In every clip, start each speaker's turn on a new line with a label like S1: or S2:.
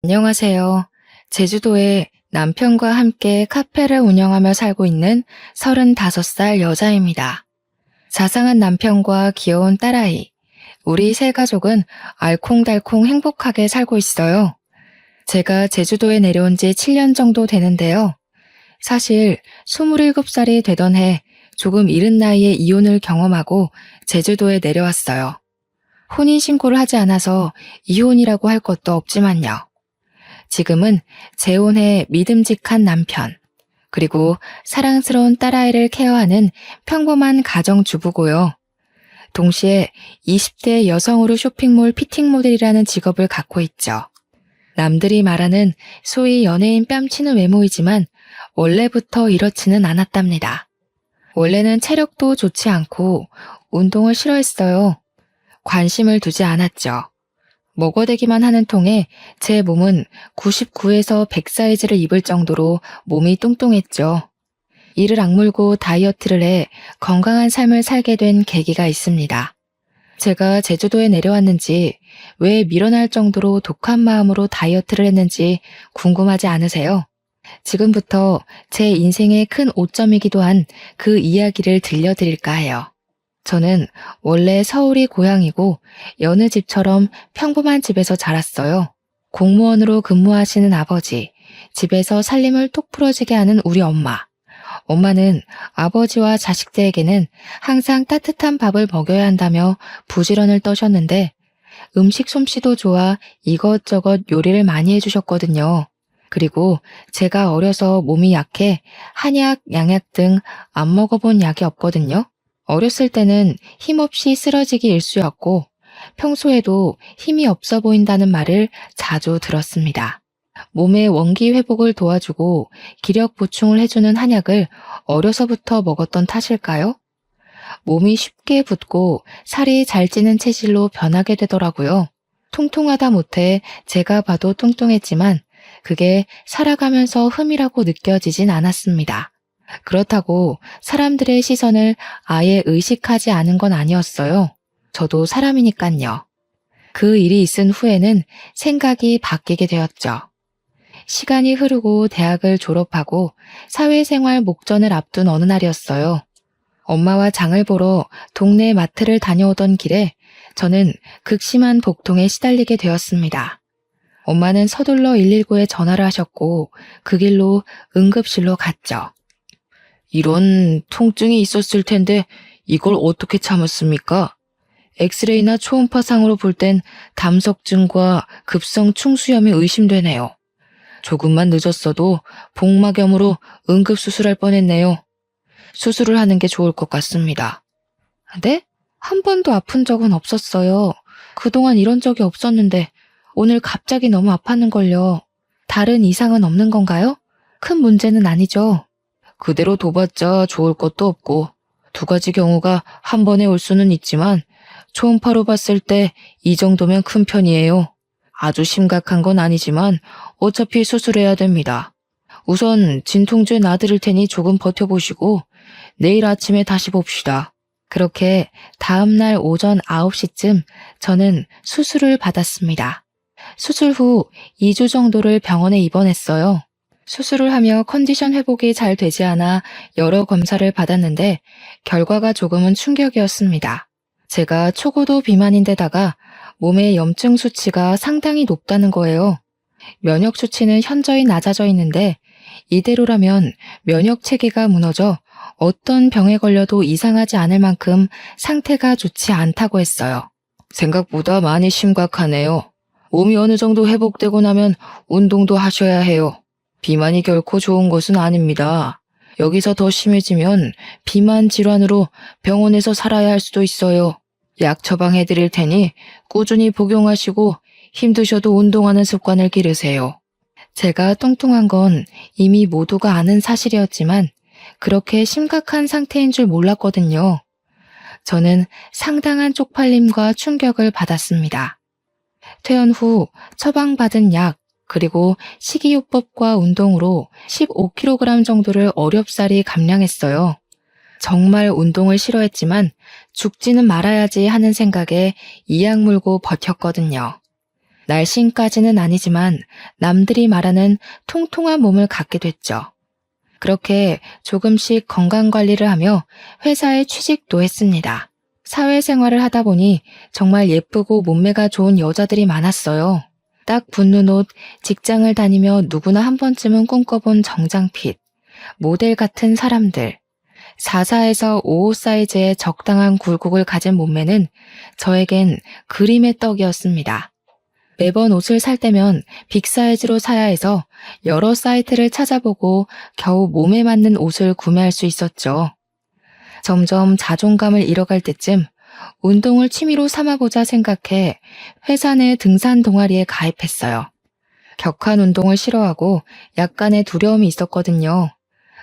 S1: 안녕하세요. 제주도에 남편과 함께 카페를 운영하며 살고 있는 35살 여자입니다. 자상한 남편과 귀여운 딸아이, 우리 세 가족은 알콩달콩 행복하게 살고 있어요. 제가 제주도에 내려온 지 7년 정도 되는데요. 사실 27살이 되던 해 조금 이른 나이에 이혼을 경험하고 제주도에 내려왔어요. 혼인신고를 하지 않아서 이혼이라고 할 것도 없지만요. 지금은 재혼해 믿음직한 남편, 그리고 사랑스러운 딸아이를 케어하는 평범한 가정주부고요. 동시에 20대 여성으로 쇼핑몰 피팅 모델이라는 직업을 갖고 있죠. 남들이 말하는 소위 연예인 뺨치는 외모이지만 원래부터 이렇지는 않았답니다. 원래는 체력도 좋지 않고 운동을 싫어했어요. 관심을 두지 않았죠. 먹어대기만 하는 통에 제 몸은 99에서 100 사이즈를 입을 정도로 몸이 뚱뚱했죠. 이를 악물고 다이어트를 해 건강한 삶을 살게 된 계기가 있습니다. 제가 제주도에 내려왔는지 왜 밀어날 정도로 독한 마음으로 다이어트를 했는지 궁금하지 않으세요? 지금부터 제 인생의 큰 오점이기도 한 그 이야기를 들려드릴까 해요. 저는 원래 서울이 고향이고 여느 집처럼 평범한 집에서 자랐어요. 공무원으로 근무하시는 아버지, 집에서 살림을 톡 부러지게 하는 우리 엄마. 엄마는 아버지와 자식들에게는 항상 따뜻한 밥을 먹여야 한다며 부지런을 떠셨는데 음식 솜씨도 좋아 이것저것 요리를 많이 해주셨거든요. 그리고 제가 어려서 몸이 약해 한약, 양약 등 안 먹어본 약이 없거든요. 어렸을 때는 힘없이 쓰러지기 일쑤였고 평소에도 힘이 없어 보인다는 말을 자주 들었습니다. 몸의 원기 회복을 도와주고 기력 보충을 해주는 한약을 어려서부터 먹었던 탓일까요? 몸이 쉽게 붓고 살이 잘 찌는 체질로 변하게 되더라고요. 통통하다 못해 제가 봐도 뚱뚱했지만 그게 살아가면서 흠이라고 느껴지진 않았습니다. 그렇다고 사람들의 시선을 아예 의식하지 않은 건 아니었어요. 저도 사람이니깐요. 그 일이 있은 후에는 생각이 바뀌게 되었죠. 시간이 흐르고 대학을 졸업하고 사회생활 목전을 앞둔 어느 날이었어요. 엄마와 장을 보러 동네 마트를 다녀오던 길에 저는 극심한 복통에 시달리게 되었습니다. 엄마는 서둘러 119에 전화를 하셨고 그 길로 응급실로 갔죠. 이런 통증이 있었을 텐데 이걸 어떻게 참았습니까? 엑스레이나 초음파상으로 볼 땐 담석증과 급성 충수염이 의심되네요. 조금만 늦었어도 복막염으로 응급수술할 뻔했네요. 수술을 하는 게 좋을 것 같습니다. 네? 한 번도 아픈 적은 없었어요. 그동안 이런 적이 없었는데 오늘 갑자기 너무 아팠는걸요. 다른 이상은 없는 건가요? 큰 문제는 아니죠. 그대로 둬봤자 좋을 것도 없고 2가지 경우가 한 번에 올 수는 있지만 초음파로 봤을 때 이 정도면 큰 편이에요. 아주 심각한 건 아니지만 어차피 수술해야 됩니다. 우선 진통제 놔드릴 테니 조금 버텨보시고 내일 아침에 다시 봅시다. 그렇게 다음날 오전 9시쯤 저는 수술을 받았습니다. 수술 후 2주 정도를 병원에 입원했어요. 수술을 하며 컨디션 회복이 잘 되지 않아 여러 검사를 받았는데 결과가 조금은 충격이었습니다. 제가 초고도 비만인데다가 몸의 염증 수치가 상당히 높다는 거예요. 면역 수치는 현저히 낮아져 있는데 이대로라면 면역 체계가 무너져 어떤 병에 걸려도 이상하지 않을 만큼 상태가 좋지 않다고 했어요. 생각보다 많이 심각하네요. 몸이 어느 정도 회복되고 나면 운동도 하셔야 해요. 비만이 결코 좋은 것은 아닙니다. 여기서 더 심해지면 비만 질환으로 병원에서 살아야 할 수도 있어요. 약 처방해 드릴 테니 꾸준히 복용하시고 힘드셔도 운동하는 습관을 기르세요. 제가 뚱뚱한 건 이미 모두가 아는 사실이었지만 그렇게 심각한 상태인 줄 몰랐거든요. 저는 상당한 쪽팔림과 충격을 받았습니다. 퇴원 후 처방받은 약 그리고 식이요법과 운동으로 15kg 정도를 어렵사리 감량했어요. 정말 운동을 싫어했지만 죽지는 말아야지 하는 생각에 이악 물고 버텼거든요. 날씬까지는 아니지만 남들이 말하는 통통한 몸을 갖게 됐죠. 그렇게 조금씩 건강관리를 하며 회사에 취직도 했습니다. 사회생활을 하다 보니 정말 예쁘고 몸매가 좋은 여자들이 많았어요. 딱 붙는 옷, 직장을 다니며 누구나 한 번쯤은 꿈꿔본 정장핏, 모델 같은 사람들, 44에서 55 사이즈의 적당한 굴곡을 가진 몸매는 저에겐 그림의 떡이었습니다. 매번 옷을 살 때면 빅사이즈로 사야 해서 여러 사이트를 찾아보고 겨우 몸에 맞는 옷을 구매할 수 있었죠. 점점 자존감을 잃어갈 때쯤 운동을 취미로 삼아보자 생각해 회사 내 등산 동아리에 가입했어요. 격한 운동을 싫어하고 약간의 두려움이 있었거든요.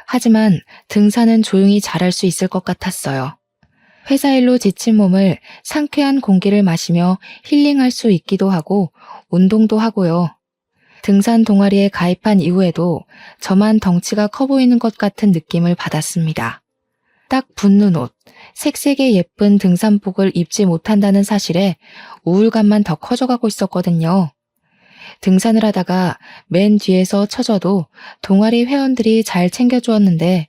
S1: 하지만 등산은 조용히 잘할 수 있을 것 같았어요. 회사 일로 지친 몸을 상쾌한 공기를 마시며 힐링할 수 있기도 하고 운동도 하고요. 등산 동아리에 가입한 이후에도 저만 덩치가 커 보이는 것 같은 느낌을 받았습니다. 딱 붙는 옷, 색색의 예쁜 등산복을 입지 못한다는 사실에 우울감만 더 커져가고 있었거든요. 등산을 하다가 맨 뒤에서 처져도 동아리 회원들이 잘 챙겨주었는데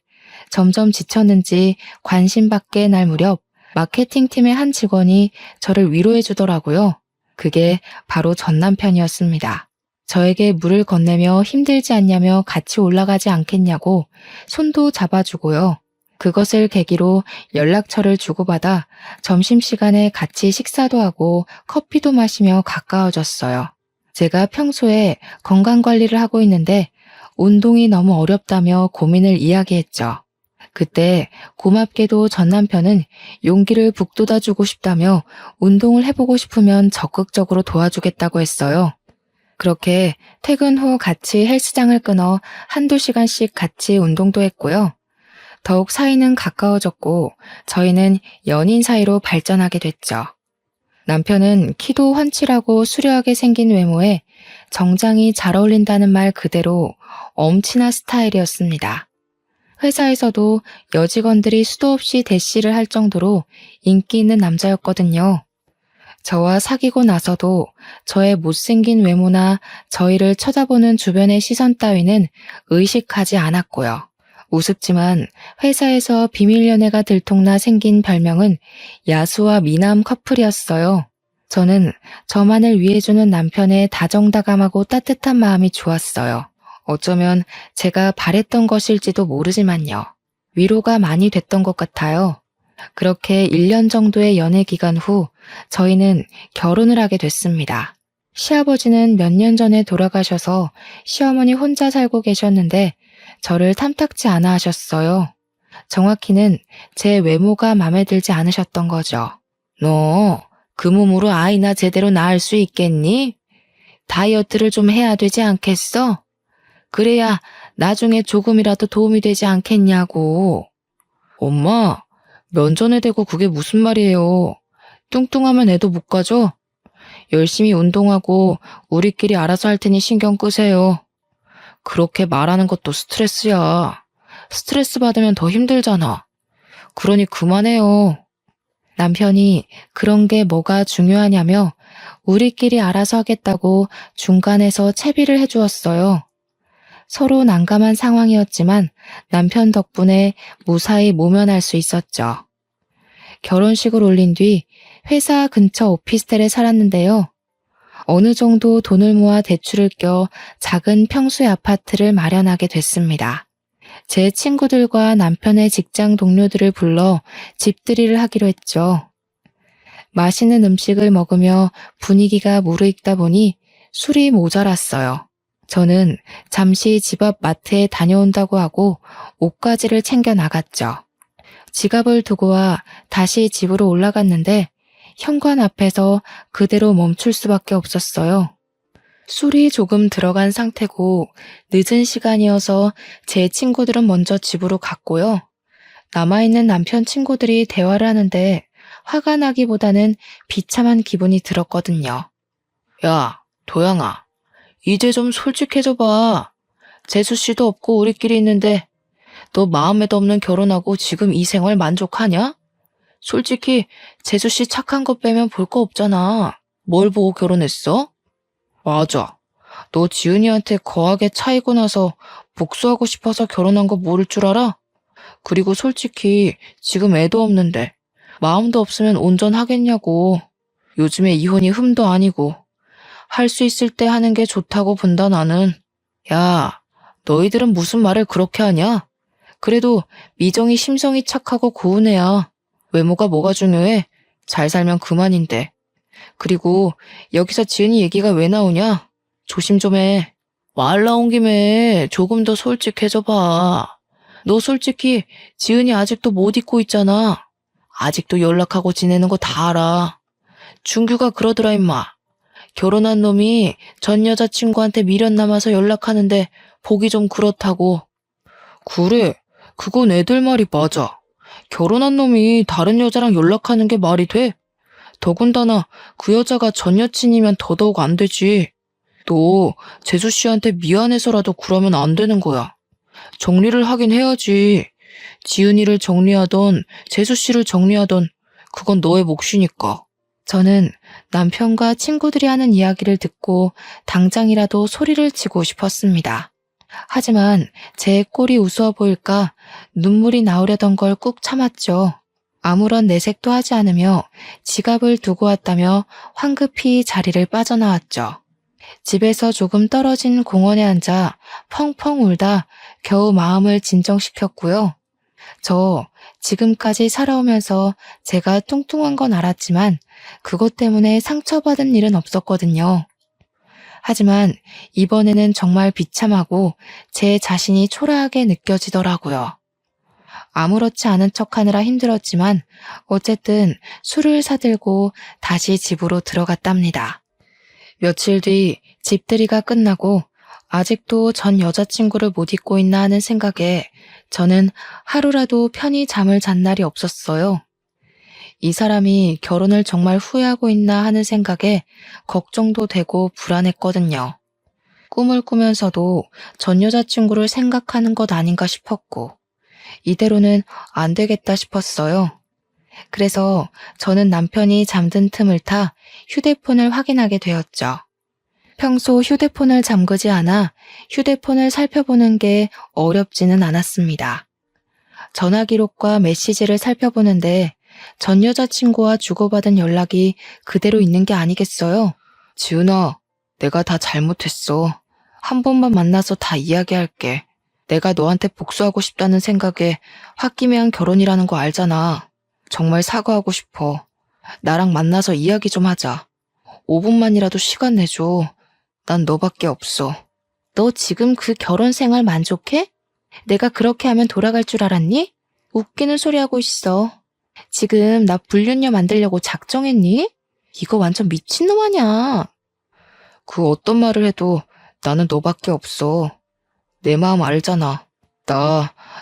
S1: 점점 지쳤는지 관심받게 날 무렵 마케팅팀의 한 직원이 저를 위로해 주더라고요. 그게 바로 전 남편이었습니다. 저에게 물을 건네며 힘들지 않냐며 같이 올라가지 않겠냐고 손도 잡아주고요. 그것을 계기로 연락처를 주고받아 점심시간에 같이 식사도 하고 커피도 마시며 가까워졌어요. 제가 평소에 건강관리를 하고 있는데 운동이 너무 어렵다며 고민을 이야기했죠. 그때 고맙게도 전 남편은 용기를 북돋아주고 싶다며 운동을 해보고 싶으면 적극적으로 도와주겠다고 했어요. 그렇게 퇴근 후 같이 헬스장을 끊어 한두 시간씩 같이 운동도 했고요. 더욱 사이는 가까워졌고 저희는 연인 사이로 발전하게 됐죠. 남편은 키도 훤칠하고 수려하게 생긴 외모에 정장이 잘 어울린다는 말 그대로 엄친아 스타일이었습니다. 회사에서도 여직원들이 수도 없이 대시를 할 정도로 인기 있는 남자였거든요. 저와 사귀고 나서도 저의 못생긴 외모나 저희를 쳐다보는 주변의 시선 따위는 의식하지 않았고요. 우습지만 회사에서 비밀 연애가 들통나 생긴 별명은 야수와 미남 커플이었어요. 저는 저만을 위해주는 남편의 다정다감하고 따뜻한 마음이 좋았어요. 어쩌면 제가 바랬던 것일지도 모르지만요. 위로가 많이 됐던 것 같아요. 그렇게 1년 정도의 연애 기간 후 저희는 결혼을 하게 됐습니다. 시아버지는 몇 년 전에 돌아가셔서 시어머니 혼자 살고 계셨는데 저를 탐탁지 않아 하셨어요. 정확히는 제 외모가 마음에 들지 않으셨던 거죠. 너 그 몸으로 아이나 제대로 낳을 수 있겠니? 다이어트를 좀 해야 되지 않겠어? 그래야 나중에 조금이라도 도움이 되지 않겠냐고. 엄마, 면전에 대고 그게 무슨 말이에요. 뚱뚱하면 애도 못 가져. 열심히 운동하고 우리끼리 알아서 할 테니 신경 끄세요. 그렇게 말하는 것도 스트레스야. 스트레스 받으면 더 힘들잖아. 그러니 그만해요. 남편이 그런 게 뭐가 중요하냐며 우리끼리 알아서 하겠다고 중간에서 채비를 해주었어요. 서로 난감한 상황이었지만 남편 덕분에 무사히 모면할 수 있었죠. 결혼식을 올린 뒤 회사 근처 오피스텔에 살았는데요. 어느 정도 돈을 모아 대출을 껴 작은 평수의 아파트를 마련하게 됐습니다. 제 친구들과 남편의 직장 동료들을 불러 집들이를 하기로 했죠. 맛있는 음식을 먹으며 분위기가 무르익다 보니 술이 모자랐어요. 저는 잠시 집 앞 마트에 다녀온다고 하고 옷가지를 챙겨 나갔죠. 지갑을 두고 와 다시 집으로 올라갔는데 현관 앞에서 그대로 멈출 수밖에 없었어요. 술이 조금 들어간 상태고 늦은 시간이어서 제 친구들은 먼저 집으로 갔고요. 남아있는 남편 친구들이 대화를 하는데 화가 나기보다는 비참한 기분이 들었거든요. 야, 도영아, 이제 좀 솔직해져봐. 재수씨도 없고 우리끼리 있는데 너 마음에도 없는 결혼하고 지금 이 생활 만족하냐? 솔직히 재수씨 착한 거 빼면 볼 거 없잖아. 뭘 보고 결혼했어? 맞아. 너 지은이한테 거하게 차이고 나서 복수하고 싶어서 결혼한 거 모를 줄 알아? 그리고 솔직히 지금 애도 없는데 마음도 없으면 온전하겠냐고. 요즘에 이혼이 흠도 아니고 할 수 있을 때 하는 게 좋다고 본다 나는. 야, 너희들은 무슨 말을 그렇게 하냐? 그래도 미정이 심성이 착하고 고운 애야. 외모가 뭐가 중요해? 잘 살면 그만인데. 그리고 여기서 지은이 얘기가 왜 나오냐? 조심 좀 해. 말 나온 김에 조금 더 솔직해져 봐. 너 솔직히 지은이 아직도 못 잊고 있잖아. 아직도 연락하고 지내는 거 다 알아. 준규가 그러더라 임마. 결혼한 놈이 전 여자친구한테 미련 남아서 연락하는데 보기 좀 그렇다고. 그래, 그건 애들 말이 맞아. 결혼한 놈이 다른 여자랑 연락하는 게 말이 돼? 더군다나 그 여자가 전 여친이면 더더욱 안 되지. 너 재수 씨한테 미안해서라도 그러면 안 되는 거야. 정리를 하긴 해야지. 지은이를 정리하던 재수 씨를 정리하던 그건 너의 몫이니까. 저는 남편과 친구들이 하는 이야기를 듣고 당장이라도 소리를 치고 싶었습니다. 하지만 제 꼴이 우스워 보일까 눈물이 나오려던 걸 꾹 참았죠. 아무런 내색도 하지 않으며 지갑을 두고 왔다며 황급히 자리를 빠져나왔죠. 집에서 조금 떨어진 공원에 앉아 펑펑 울다 겨우 마음을 진정시켰고요. 저 지금까지 살아오면서 제가 뚱뚱한 건 알았지만 그것 때문에 상처받은 일은 없었거든요. 하지만 이번에는 정말 비참하고 제 자신이 초라하게 느껴지더라고요. 아무렇지 않은 척하느라 힘들었지만 어쨌든 술을 사들고 다시 집으로 들어갔답니다. 며칠 뒤 집들이가 끝나고 아직도 전 여자친구를 못 잊고 있나 하는 생각에 저는 하루라도 편히 잠을 잔 날이 없었어요. 이 사람이 결혼을 정말 후회하고 있나 하는 생각에 걱정도 되고 불안했거든요. 꿈을 꾸면서도 전 여자친구를 생각하는 것 아닌가 싶었고 이대로는 안 되겠다 싶었어요. 그래서 저는 남편이 잠든 틈을 타 휴대폰을 확인하게 되었죠. 평소 휴대폰을 잠그지 않아 휴대폰을 살펴보는 게 어렵지는 않았습니다. 전화 기록과 메시지를 살펴보는데 전 여자친구와 주고받은 연락이 그대로 있는 게 아니겠어요? 지은아, 내가 다 잘못했어. 한 번만 만나서 다 이야기할게. 내가 너한테 복수하고 싶다는 생각에 홧김에한 결혼이라는 거 알잖아. 정말 사과하고 싶어. 나랑 만나서 이야기 좀 하자. 5분만이라도 시간 내줘. 난 너밖에 없어. 너 지금 그 결혼 생활 만족해? 내가 그렇게 하면 돌아갈 줄 알았니? 웃기는 소리 하고 있어. 지금 나 불륜녀 만들려고 작정했니? 이거 완전 미친놈 아냐. 그 어떤 말을 해도 나는 너밖에 없어. 내 마음 알잖아.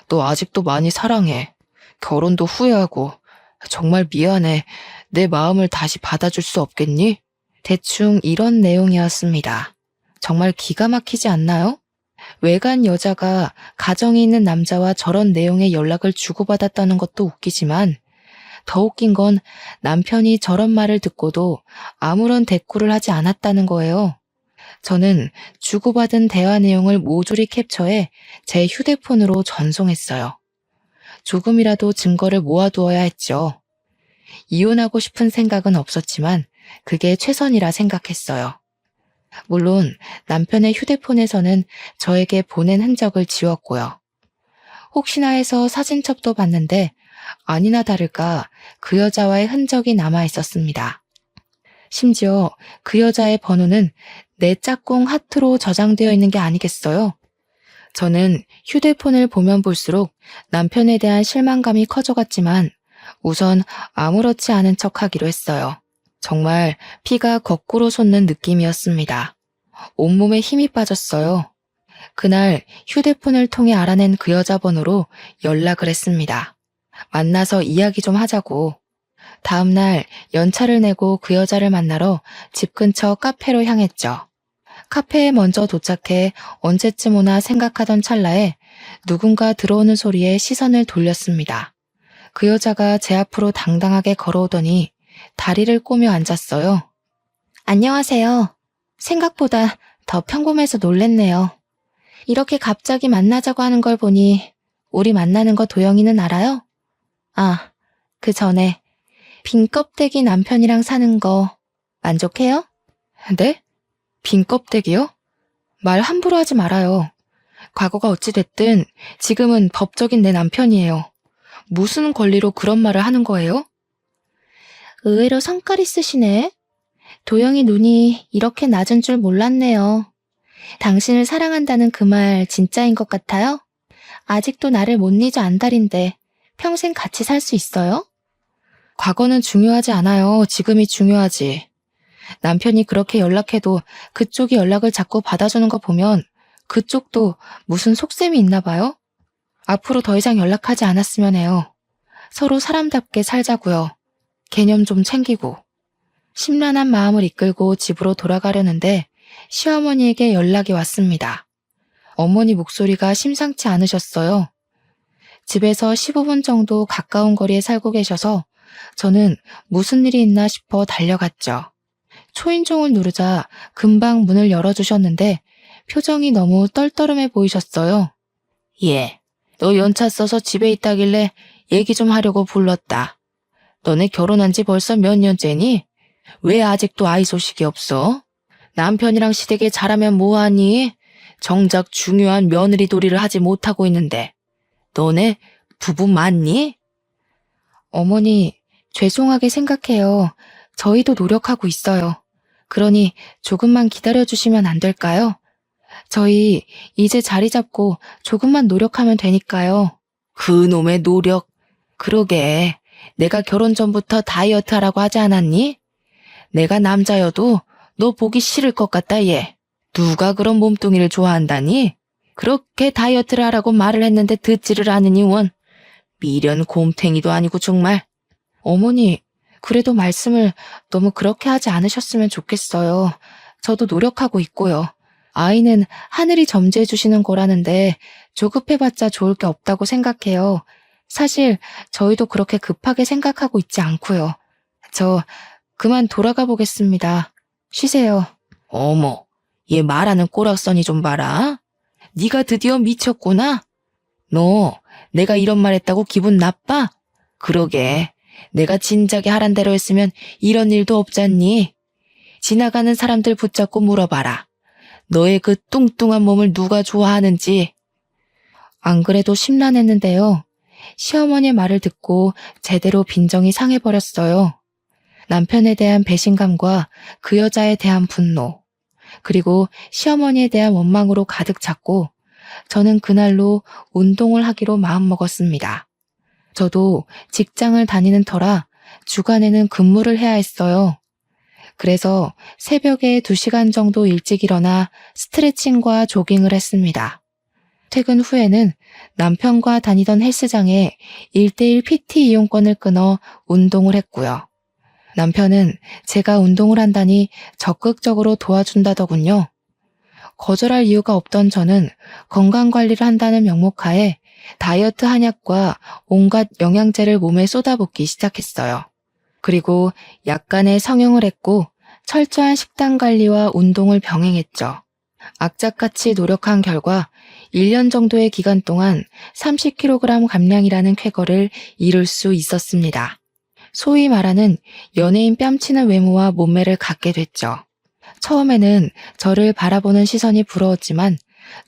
S1: 너 아직도 많이 사랑해. 결혼도 후회하고. 정말 미안해. 내 마음을 다시 받아줄 수 없겠니? 대충 이런 내용이었습니다. 정말 기가 막히지 않나요? 외간 여자가 가정이 있는 남자와 저런 내용의 연락을 주고받았다는 것도 웃기지만 더 웃긴 건 남편이 저런 말을 듣고도 아무런 대꾸를 하지 않았다는 거예요. 저는 주고받은 대화 내용을 모조리 캡처해 제 휴대폰으로 전송했어요. 조금이라도 증거를 모아두어야 했죠. 이혼하고 싶은 생각은 없었지만 그게 최선이라 생각했어요. 물론 남편의 휴대폰에서는 저에게 보낸 흔적을 지웠고요. 혹시나 해서 사진첩도 봤는데 아니나 다를까 그 여자와의 흔적이 남아 있었습니다. 심지어 그 여자의 번호는 내 짝꿍 하트로 저장되어 있는 게 아니겠어요? 저는 휴대폰을 보면 볼수록 남편에 대한 실망감이 커져갔지만 우선 아무렇지 않은 척 하기로 했어요. 정말 피가 거꾸로 솟는 느낌이었습니다. 온몸에 힘이 빠졌어요. 그날 휴대폰을 통해 알아낸 그 여자 번호로 연락을 했습니다. 만나서 이야기 좀 하자고. 다음날 연차를 내고 그 여자를 만나러 집 근처 카페로 향했죠. 카페에 먼저 도착해 언제쯤 오나 생각하던 찰나에 누군가 들어오는 소리에 시선을 돌렸습니다. 그 여자가 제 앞으로 당당하게 걸어오더니 다리를 꼬며 앉았어요. 안녕하세요. 생각보다 더 평범해서 놀랬네요. 이렇게 갑자기 만나자고 하는 걸 보니 우리 만나는 거 도영이는 알아요? 아, 그 전에 빈 껍데기 남편이랑 사는 거 만족해요? 네? 빈 껍데기요? 말 함부로 하지 말아요. 과거가 어찌됐든 지금은 법적인 내 남편이에요. 무슨 권리로 그런 말을 하는 거예요? 의외로 성깔 있으시네. 도영이 눈이 이렇게 낮은 줄 몰랐네요. 당신을 사랑한다는 그 말 진짜인 것 같아요? 아직도 나를 못 잊어 안달인데 평생 같이 살 수 있어요? 과거는 중요하지 않아요. 지금이 중요하지. 남편이 그렇게 연락해도 그쪽이 연락을 자꾸 받아주는 거 보면 그쪽도 무슨 속셈이 있나 봐요? 앞으로 더 이상 연락하지 않았으면 해요. 서로 사람답게 살자고요. 개념 좀 챙기고. 심란한 마음을 이끌고 집으로 돌아가려는데 시어머니에게 연락이 왔습니다. 어머니 목소리가 심상치 않으셨어요. 집에서 15분 정도 가까운 거리에 살고 계셔서 저는 무슨 일이 있나 싶어 달려갔죠. 초인종을 누르자 금방 문을 열어주셨는데 표정이 너무 떨떠름해 보이셨어요. 예, 너 연차 써서 집에 있다길래 얘기 좀 하려고 불렀다. 너네 결혼한 지 벌써 몇 년째니? 왜 아직도 아이 소식이 없어? 남편이랑 시댁에 잘하면 뭐하니? 정작 중요한 며느리 도리를 하지 못하고 있는데. 너네 부부 맞니? 어머니, 죄송하게 생각해요. 저희도 노력하고 있어요. 그러니 조금만 기다려주시면 안 될까요? 저희 이제 자리 잡고 조금만 노력하면 되니까요. 그놈의 노력. 그러게. 내가 결혼 전부터 다이어트 하라고 하지 않았니? 내가 남자여도 너 보기 싫을 것 같다, 얘. 누가 그런 몸뚱이를 좋아한다니? 그렇게 다이어트를 하라고 말을 했는데 듣지를 않으니 원. 미련 곰탱이도 아니고 정말. 어머니, 그래도 말씀을 너무 그렇게 하지 않으셨으면 좋겠어요. 저도 노력하고 있고요. 아이는 하늘이 점지해 주시는 거라는데 조급해봤자 좋을 게 없다고 생각해요. 사실 저희도 그렇게 급하게 생각하고 있지 않고요. 저 그만 돌아가 보겠습니다. 쉬세요. 어머, 얘 말하는 꼬락서니 좀 봐라. 네가 드디어 미쳤구나. 너 내가 이런 말 했다고 기분 나빠? 그러게. 내가 진작에 하란 대로 했으면 이런 일도 없잖니. 지나가는 사람들 붙잡고 물어봐라. 너의 그 뚱뚱한 몸을 누가 좋아하는지. 안 그래도 심란했는데요. 시어머니의 말을 듣고 제대로 빈정이 상해버렸어요. 남편에 대한 배신감과 그 여자에 대한 분노, 그리고 시어머니에 대한 원망으로 가득 찼고 저는 그날로 운동을 하기로 마음먹었습니다. 저도 직장을 다니는 터라 주간에는 근무를 해야 했어요. 그래서 새벽에 2시간 정도 일찍 일어나 스트레칭과 조깅을 했습니다. 퇴근 후에는 남편과 다니던 헬스장에 1:1 PT 이용권을 끊어 운동을 했고요. 남편은 제가 운동을 한다니 적극적으로 도와준다더군요. 거절할 이유가 없던 저는 건강관리를 한다는 명목하에 다이어트 한약과 온갖 영양제를 몸에 쏟아붓기 시작했어요. 그리고 약간의 성형을 했고 철저한 식단 관리와 운동을 병행했죠. 악착같이 노력한 결과 1년 정도의 기간 동안 30kg 감량이라는 쾌거를 이룰 수 있었습니다. 소위 말하는 연예인 뺨치는 외모와 몸매를 갖게 됐죠. 처음에는 저를 바라보는 시선이 부러웠지만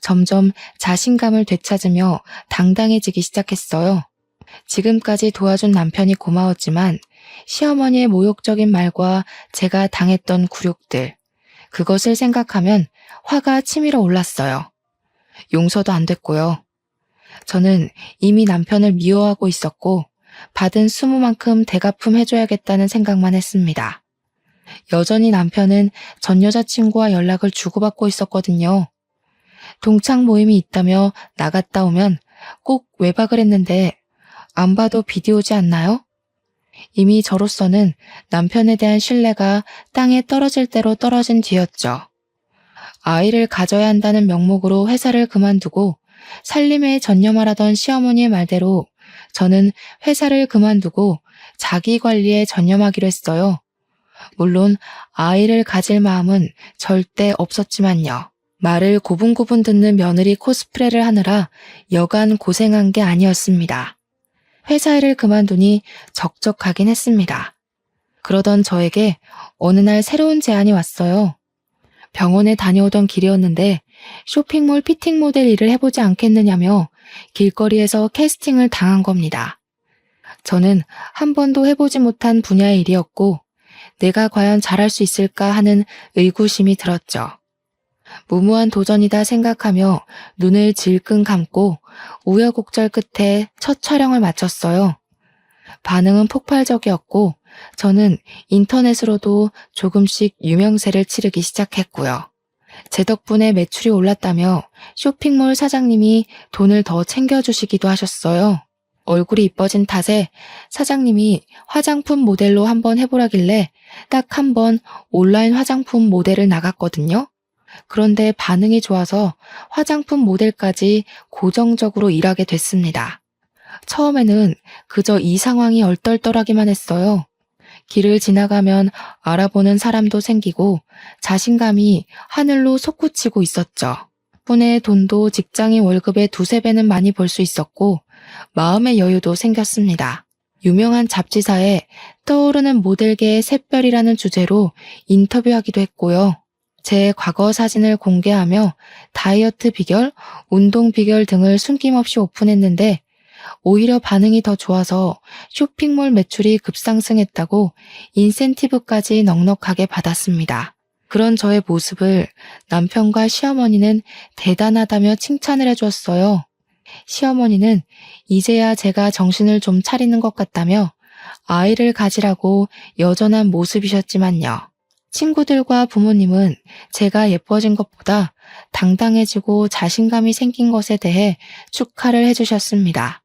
S1: 점점 자신감을 되찾으며 당당해지기 시작했어요. 지금까지 도와준 남편이 고마웠지만 시어머니의 모욕적인 말과 제가 당했던 굴욕들, 그것을 생각하면 화가 치밀어 올랐어요. 용서도 안 됐고요. 저는 이미 남편을 미워하고 있었고 받은 수모만큼 대갚음 해줘야겠다는 생각만 했습니다. 여전히 남편은 전 여자친구와 연락을 주고받고 있었거든요. 동창 모임이 있다며 나갔다 오면 꼭 외박을 했는데 안 봐도 비디오지 않나요? 이미 저로서는 남편에 대한 신뢰가 땅에 떨어질 대로 떨어진 뒤였죠. 아이를 가져야 한다는 명목으로 회사를 그만두고 살림에 전념하라던 시어머니의 말대로 저는 회사를 그만두고 자기 관리에 전념하기로 했어요. 물론 아이를 가질 마음은 절대 없었지만요. 말을 고분고분 듣는 며느리 코스프레를 하느라 여간 고생한 게 아니었습니다. 회사 일을 그만두니 적적하긴 했습니다. 그러던 저에게 어느 날 새로운 제안이 왔어요. 병원에 다녀오던 길이었는데 쇼핑몰 피팅 모델 일을 해보지 않겠느냐며 길거리에서 캐스팅을 당한 겁니다. 저는 한 번도 해보지 못한 분야의 일이었고 내가 과연 잘할 수 있을까 하는 의구심이 들었죠. 무모한 도전이다 생각하며 눈을 질끈 감고 우여곡절 끝에 첫 촬영을 마쳤어요. 반응은 폭발적이었고 저는 인터넷으로도 조금씩 유명세를 치르기 시작했고요. 제 덕분에 매출이 올랐다며 쇼핑몰 사장님이 돈을 더 챙겨주시기도 하셨어요. 얼굴이 이뻐진 탓에 사장님이 화장품 모델로 한번 해보라길래 딱 한 번 온라인 화장품 모델을 나갔거든요. 그런데 반응이 좋아서 화장품 모델까지 고정적으로 일하게 됐습니다. 처음에는 그저 이 상황이 얼떨떨하기만 했어요. 길을 지나가면 알아보는 사람도 생기고 자신감이 하늘로 솟구치고 있었죠. 덕분에 돈도 직장인 월급의 두세 배는 많이 벌 수 있었고 마음의 여유도 생겼습니다. 유명한 잡지사에 떠오르는 모델계의 샛별이라는 주제로 인터뷰하기도 했고요. 제 과거 사진을 공개하며 다이어트 비결, 운동 비결 등을 숨김없이 오픈했는데 오히려 반응이 더 좋아서 쇼핑몰 매출이 급상승했다고 인센티브까지 넉넉하게 받았습니다. 그런 저의 모습을 남편과 시어머니는 대단하다며 칭찬을 해주었어요. 시어머니는 이제야 제가 정신을 좀 차리는 것 같다며 아이를 가지라고 여전한 모습이셨지만요. 친구들과 부모님은 제가 예뻐진 것보다 당당해지고 자신감이 생긴 것에 대해 축하를 해주셨습니다.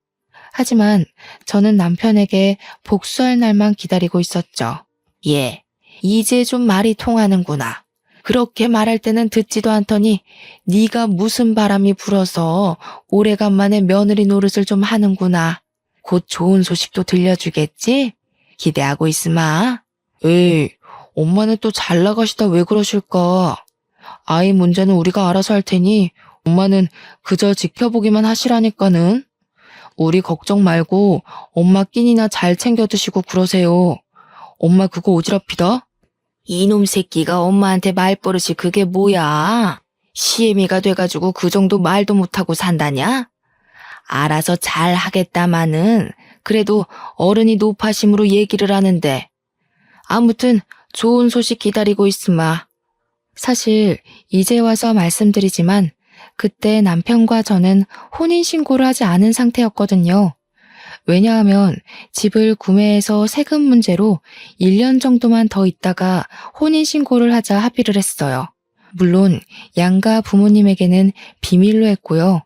S1: 하지만 저는 남편에게 복수할 날만 기다리고 있었죠. 예, 이제 좀 말이 통하는구나. 그렇게 말할 때는 듣지도 않더니 네가 무슨 바람이 불어서 오래간만에 며느리 노릇을 좀 하는구나. 곧 좋은 소식도 들려주겠지? 기대하고 있으마. 에이, 엄마는 또 잘 나가시다 왜 그러실까? 아이 문제는 우리가 알아서 할 테니 엄마는 그저 지켜보기만 하시라니까는. 우리 걱정 말고 엄마 끼니나 잘 챙겨 드시고 그러세요. 엄마 그거 오지랖이다. 이놈 새끼가 엄마한테 말버릇이 그게 뭐야? 시애미가 돼가지고 그 정도 말도 못하고 산다냐? 알아서 잘 하겠다마는 그래도 어른이 노파심으로 얘기를 하는데. 아무튼 좋은 소식 기다리고 있으마. 사실 이제 와서 말씀드리지만 그때 남편과 저는 혼인신고를 하지 않은 상태였거든요. 왜냐하면 집을 구매해서 세금 문제로 1년 정도만 더 있다가 혼인신고를 하자 합의를 했어요. 물론 양가 부모님에게는 비밀로 했고요.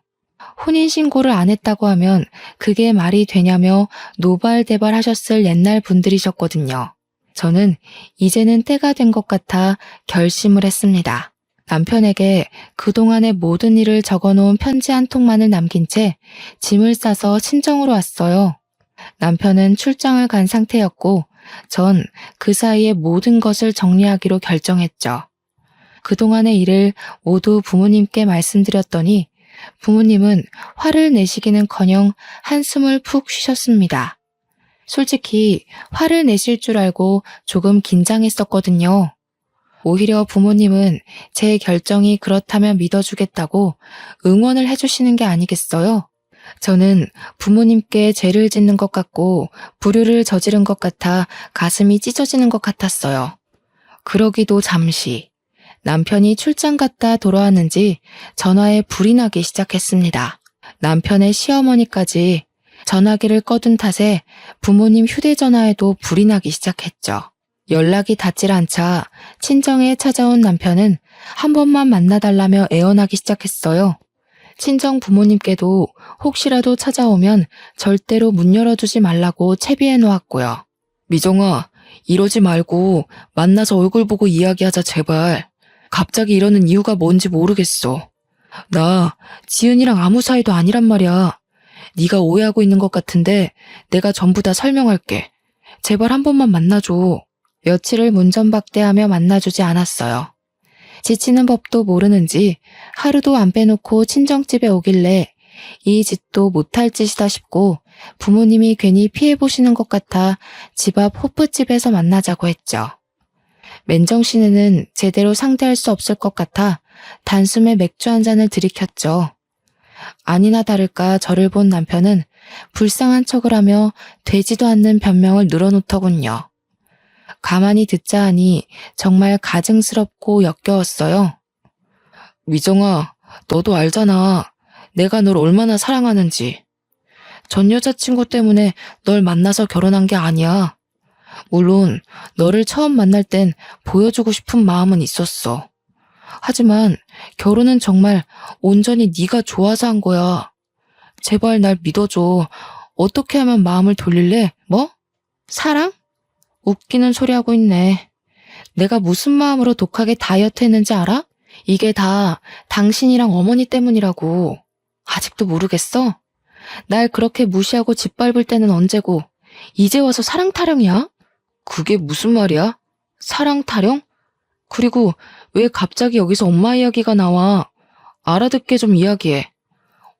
S1: 혼인신고를 안 했다고 하면 그게 말이 되냐며 노발대발 하셨을 옛날 분들이셨거든요. 저는 이제는 때가 된 것 같아 결심을 했습니다. 남편에게 그동안의 모든 일을 적어놓은 편지 한 통만을 남긴 채 짐을 싸서 친정으로 왔어요. 남편은 출장을 간 상태였고 전 그 사이에 모든 것을 정리하기로 결정했죠. 그동안의 일을 모두 부모님께 말씀드렸더니 부모님은 화를 내시기는커녕 한숨을 푹 쉬셨습니다. 솔직히 화를 내실 줄 알고 조금 긴장했었거든요. 오히려 부모님은 제 결정이 그렇다면 믿어주겠다고 응원을 해주시는 게 아니겠어요? 저는 부모님께 죄를 짓는 것 같고 불효를 저지른 것 같아 가슴이 찢어지는 것 같았어요. 그러기도 잠시 남편이 출장 갔다 돌아왔는지 전화에 불이 나기 시작했습니다. 남편의 시어머니까지 전화기를 꺼둔 탓에 부모님 휴대전화에도 불이 나기 시작했죠. 연락이 닿질 않자 친정에 찾아온 남편은 한 번만 만나달라며 애원하기 시작했어요. 친정 부모님께도 혹시라도 찾아오면 절대로 문 열어주지 말라고 채비해 놓았고요. 미정아, 이러지 말고 만나서 얼굴 보고 이야기하자 제발. 갑자기 이러는 이유가 뭔지 모르겠어. 나 지은이랑 아무 사이도 아니란 말이야. 네가 오해하고 있는 것 같은데 내가 전부 다 설명할게. 제발 한 번만 만나줘. 며칠을 문전박대하며 만나주지 않았어요. 지치는 법도 모르는지 하루도 안 빼놓고 친정집에 오길래 이 짓도 못할 짓이다 싶고 부모님이 괜히 피해보시는 것 같아 집 앞 호프집에서 만나자고 했죠. 맨정신에는 제대로 상대할 수 없을 것 같아 단숨에 맥주 한 잔을 들이켰죠. 아니나 다를까 저를 본 남편은 불쌍한 척을 하며 되지도 않는 변명을 늘어놓더군요. 가만히 듣자 하니 정말 가증스럽고 역겨웠어요. 미정아, 너도 알잖아. 내가 널 얼마나 사랑하는지. 전 여자친구 때문에 널 만나서 결혼한 게 아니야. 물론 너를 처음 만날 땐 보여주고 싶은 마음은 있었어. 하지만 결혼은 정말 온전히 네가 좋아서 한 거야. 제발 날 믿어줘. 어떻게 하면 마음을 돌릴래? 뭐? 사랑? 웃기는 소리 하고 있네. 내가 무슨 마음으로 독하게 다이어트 했는지 알아? 이게 다 당신이랑 어머니 때문이라고. 아직도 모르겠어? 날 그렇게 무시하고 짓밟을 때는 언제고 이제 와서 사랑 타령이야? 그게 무슨 말이야? 사랑 타령? 그리고 왜 갑자기 여기서 엄마 이야기가 나와? 알아듣게 좀 이야기해.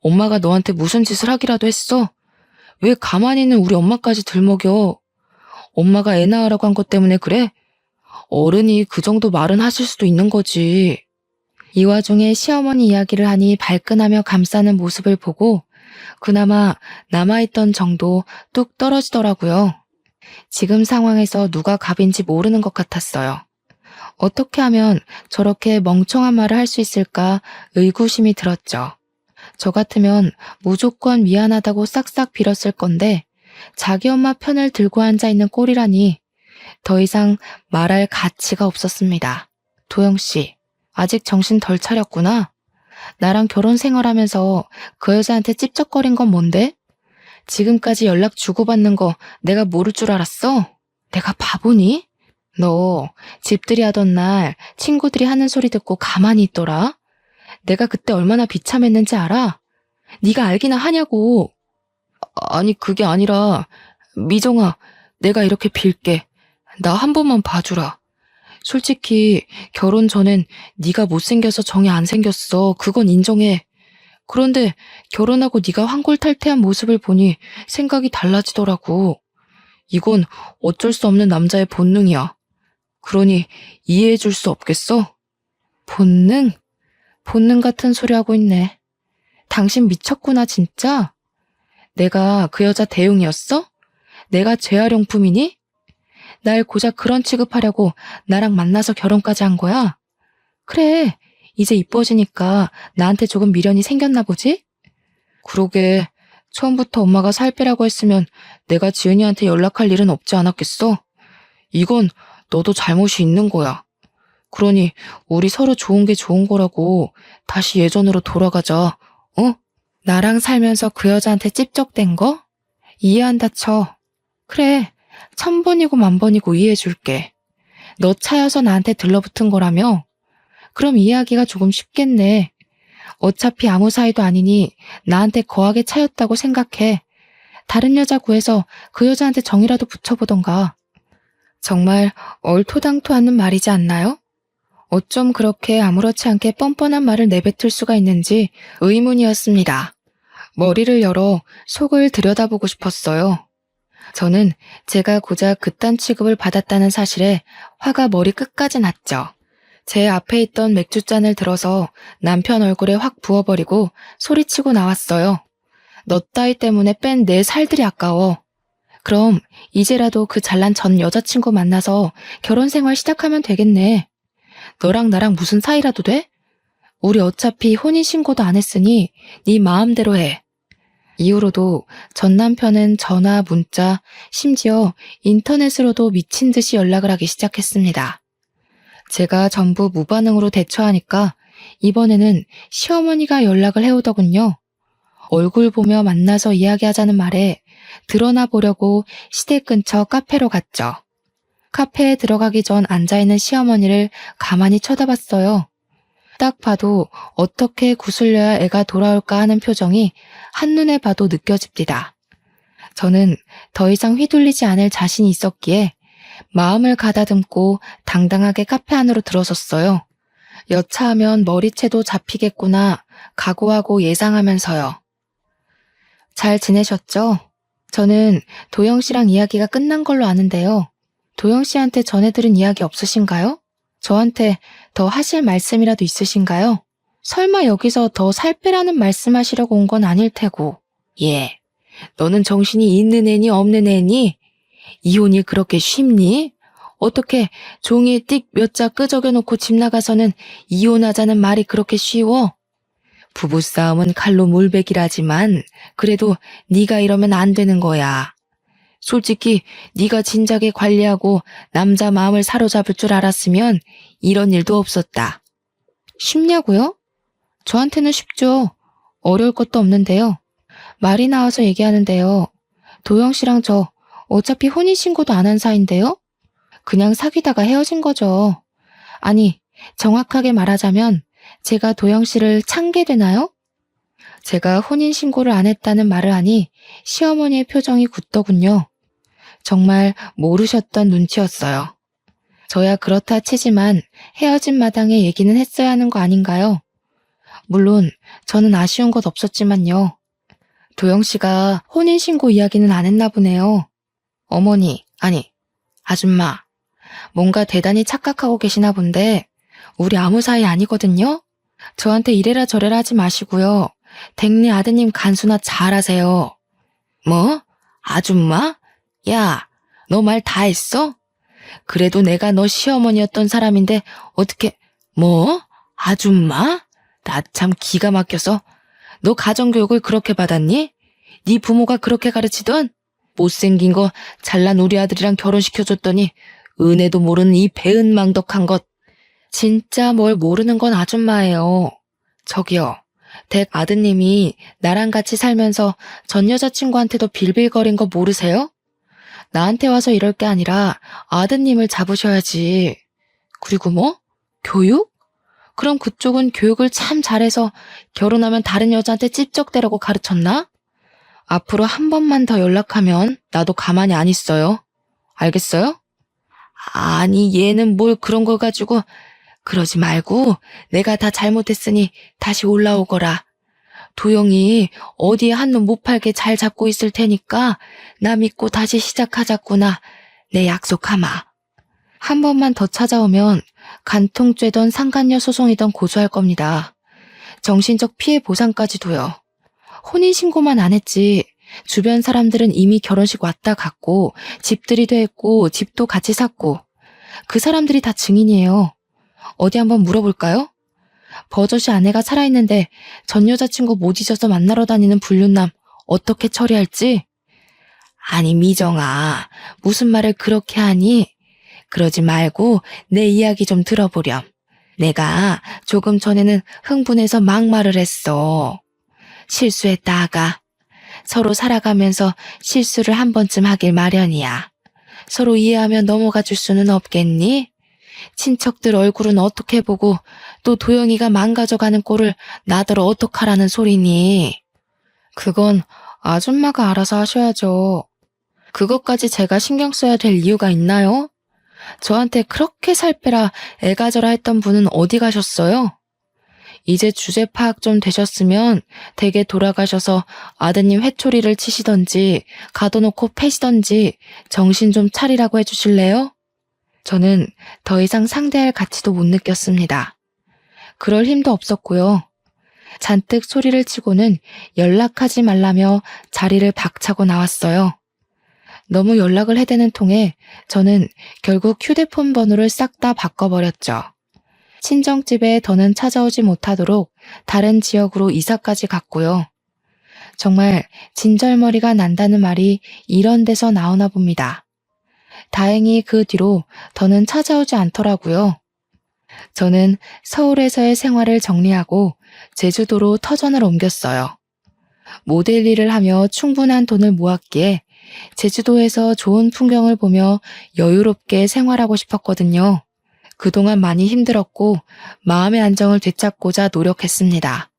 S1: 엄마가 너한테 무슨 짓을 하기라도 했어? 왜 가만히 있는 우리 엄마까지 들먹여? 엄마가 애 낳으라고 한 것 때문에 그래? 어른이 그 정도 말은 하실 수도 있는 거지. 이 와중에 시어머니 이야기를 하니 발끈하며 감싸는 모습을 보고 그나마 남아있던 정도 뚝 떨어지더라고요. 지금 상황에서 누가 갑인지 모르는 것 같았어요. 어떻게 하면 저렇게 멍청한 말을 할 수 있을까 의구심이 들었죠. 저 같으면 무조건 미안하다고 싹싹 빌었을 건데 자기 엄마 편을 들고 앉아있는 꼴이라니 더 이상 말할 가치가 없었습니다. 도영씨, 아직 정신 덜 차렸구나. 나랑 결혼 생활하면서 그 여자한테 찝쩍거린 건 뭔데? 지금까지 연락 주고받는 거 내가 모를 줄 알았어? 내가 바보니? 너 집들이 하던 날 친구들이 하는 소리 듣고 가만히 있더라? 내가 그때 얼마나 비참했는지 알아? 네가 알기나 하냐고. 아니 그게 아니라 미정아, 내가 이렇게 빌게. 나 한 번만 봐주라. 솔직히 결혼 전엔 네가 못생겨서 정이 안 생겼어. 그건 인정해. 그런데 결혼하고 네가 환골탈태한 모습을 보니 생각이 달라지더라고. 이건 어쩔 수 없는 남자의 본능이야. 그러니 이해해 줄 수 없겠어? 본능? 본능 같은 소리 하고 있네. 당신 미쳤구나 진짜? 내가 그 여자 대용이었어? 내가 재활용품이니? 날 고작 그런 취급하려고 나랑 만나서 결혼까지 한 거야? 그래, 이제 이뻐지니까 나한테 조금 미련이 생겼나 보지? 그러게, 처음부터 엄마가 살 빼라고 했으면 내가 지은이한테 연락할 일은 없지 않았겠어? 이건 너도 잘못이 있는 거야. 그러니 우리 서로 좋은 게 좋은 거라고 다시 예전으로 돌아가자, 어? 나랑 살면서 그 여자한테 찝쩍댄 거? 이해한다 쳐. 그래, 1000번이고 10,000번이고 이해해줄게. 너 차여서 나한테 들러붙은 거라며? 그럼 이해하기가 조금 쉽겠네. 어차피 아무 사이도 아니니 나한테 거하게 차였다고 생각해. 다른 여자 구해서 그 여자한테 정이라도 붙여보던가. 정말 얼토당토 않는 말이지 않나요? 어쩜 그렇게 아무렇지 않게 뻔뻔한 말을 내뱉을 수가 있는지 의문이었습니다. 머리를 열어 속을 들여다보고 싶었어요. 저는 제가 고작 그딴 취급을 받았다는 사실에 화가 머리 끝까지 났죠. 제 앞에 있던 맥주잔을 들어서 남편 얼굴에 확 부어버리고 소리치고 나왔어요. 너 따위 때문에 뺀 내 살들이 아까워. 그럼 이제라도 그 잘난 전 여자친구 만나서 결혼 생활 시작하면 되겠네. 너랑 나랑 무슨 사이라도 돼? 우리 어차피 혼인신고도 안 했으니 네 마음대로 해. 이후로도 전 남편은 전화, 문자, 심지어 인터넷으로도 미친 듯이 연락을 하기 시작했습니다. 제가 전부 무반응으로 대처하니까 이번에는 시어머니가 연락을 해오더군요. 얼굴 보며 만나서 이야기하자는 말에 드러나 보려고 시댁 근처 카페로 갔죠. 카페에 들어가기 전 앉아있는 시어머니를 가만히 쳐다봤어요. 딱 봐도 어떻게 구슬려야 애가 돌아올까 하는 표정이 한눈에 봐도 느껴집니다. 저는 더 이상 휘둘리지 않을 자신이 있었기에 마음을 가다듬고 당당하게 카페 안으로 들어섰어요. 여차하면 머리채도 잡히겠구나 각오하고 예상하면서요. 잘 지내셨죠? 저는 도영 씨랑 이야기가 끝난 걸로 아는데요. 도영 씨한테 전해들은 이야기 없으신가요? 저한테 더 하실 말씀이라도 있으신가요? 설마 여기서 더 살 빼라는 말씀하시려고 온 건 아닐 테고. 예. 너는 정신이 있는 애니 없는 애니? 이혼이 그렇게 쉽니? 어떻게 종이에 띡 몇 자 끄적여놓고 집 나가서는 이혼하자는 말이 그렇게 쉬워? 부부싸움은 칼로 물베기라지만 그래도 네가 이러면 안 되는 거야. 솔직히 네가 진작에 관리하고 남자 마음을 사로잡을 줄 알았으면 이런 일도 없었다. 쉽냐고요? 저한테는 쉽죠. 어려울 것도 없는데요. 말이 나와서 얘기하는데요. 도영 씨랑 저 어차피 혼인신고도 안 한 사이인데요? 그냥 사귀다가 헤어진 거죠. 아니, 정확하게 말하자면 제가 도영 씨를 찬게 되나요? 제가 혼인신고를 안 했다는 말을 하니 시어머니의 표정이 굳더군요. 정말 모르셨던 눈치였어요. 저야 그렇다 치지만 헤어진 마당에 얘기는 했어야 하는 거 아닌가요? 물론 저는 아쉬운 것 없었지만요. 도영 씨가 혼인신고 이야기는 안 했나 보네요. 어머니, 아니, 아줌마. 뭔가 대단히 착각하고 계시나 본데 우리 아무 사이 아니거든요? 저한테 이래라 저래라 하지 마시고요. 댁네 아드님 간수나 잘하세요. 뭐? 아줌마? 야, 너 말 다 했어? 그래도 내가 너 시어머니였던 사람인데 어떻게 뭐? 아줌마? 나 참 기가 막혀서. 너 가정교육을 그렇게 받았니? 네 부모가 그렇게 가르치던? 못생긴 거 잘난 우리 아들이랑 결혼시켜줬더니 은혜도 모르는 이 배은망덕한 것. 진짜 뭘 모르는 건 아줌마예요. 저기요. 댁 아드님이 나랑 같이 살면서 전 여자친구한테도 빌빌거린 거 모르세요? 나한테 와서 이럴 게 아니라 아드님을 잡으셔야지. 그리고 뭐? 교육? 그럼 그쪽은 교육을 참 잘해서 결혼하면 다른 여자한테 찝쩍대라고 가르쳤나? 앞으로 한 번만 더 연락하면 나도 가만히 안 있어요. 알겠어요? 아니, 얘는 뭘 그런 걸 가지고. 그러지 말고 내가 다 잘못했으니 다시 올라오거라. 도영이 어디에 한눈 못 팔게 잘 잡고 있을 테니까 나 믿고 다시 시작하자꾸나. 내 약속하마. 한 번만 더 찾아오면 간통죄던 상간녀 소송이던 고소할 겁니다. 정신적 피해 보상까지도요. 혼인신고만 안 했지. 주변 사람들은 이미 결혼식 왔다 갔고 집들이도 했고 집도 같이 샀고 그 사람들이 다 증인이에요. 어디 한번 물어볼까요? 버젓이 아내가 살아있는데 전 여자친구 못 잊어서 만나러 다니는 불륜남 어떻게 처리할지? 아니 미정아, 무슨 말을 그렇게 하니? 그러지 말고 내 이야기 좀 들어보렴. 내가 조금 전에는 흥분해서 막말을 했어. 실수했다가 서로 살아가면서 실수를 한 번쯤 하길 마련이야. 서로 이해하며 넘어가 줄 수는 없겠니? 친척들 얼굴은 어떻게 보고 또 도영이가 망가져가는 꼴을 나더러 어떡하라는 소리니? 그건 아줌마가 알아서 하셔야죠. 그것까지 제가 신경 써야 될 이유가 있나요? 저한테 그렇게 살 빼라 애가져라 했던 분은 어디 가셨어요? 이제 주제 파악 좀 되셨으면 댁에 돌아가셔서 아드님 회초리를 치시던지 가둬놓고 패시던지 정신 좀 차리라고 해주실래요? 저는 더 이상 상대할 가치도 못 느꼈습니다. 그럴 힘도 없었고요. 잔뜩 소리를 치고는 연락하지 말라며 자리를 박차고 나왔어요. 너무 연락을 해대는 통에 저는 결국 휴대폰 번호를 싹 다 바꿔버렸죠. 친정집에 더는 찾아오지 못하도록 다른 지역으로 이사까지 갔고요. 정말 진절머리가 난다는 말이 이런 데서 나오나 봅니다. 다행히 그 뒤로 더는 찾아오지 않더라고요. 저는 서울에서의 생활을 정리하고 제주도로 터전을 옮겼어요. 모델 일을 하며 충분한 돈을 모았기에 제주도에서 좋은 풍경을 보며 여유롭게 생활하고 싶었거든요. 그동안 많이 힘들었고 마음의 안정을 되찾고자 노력했습니다.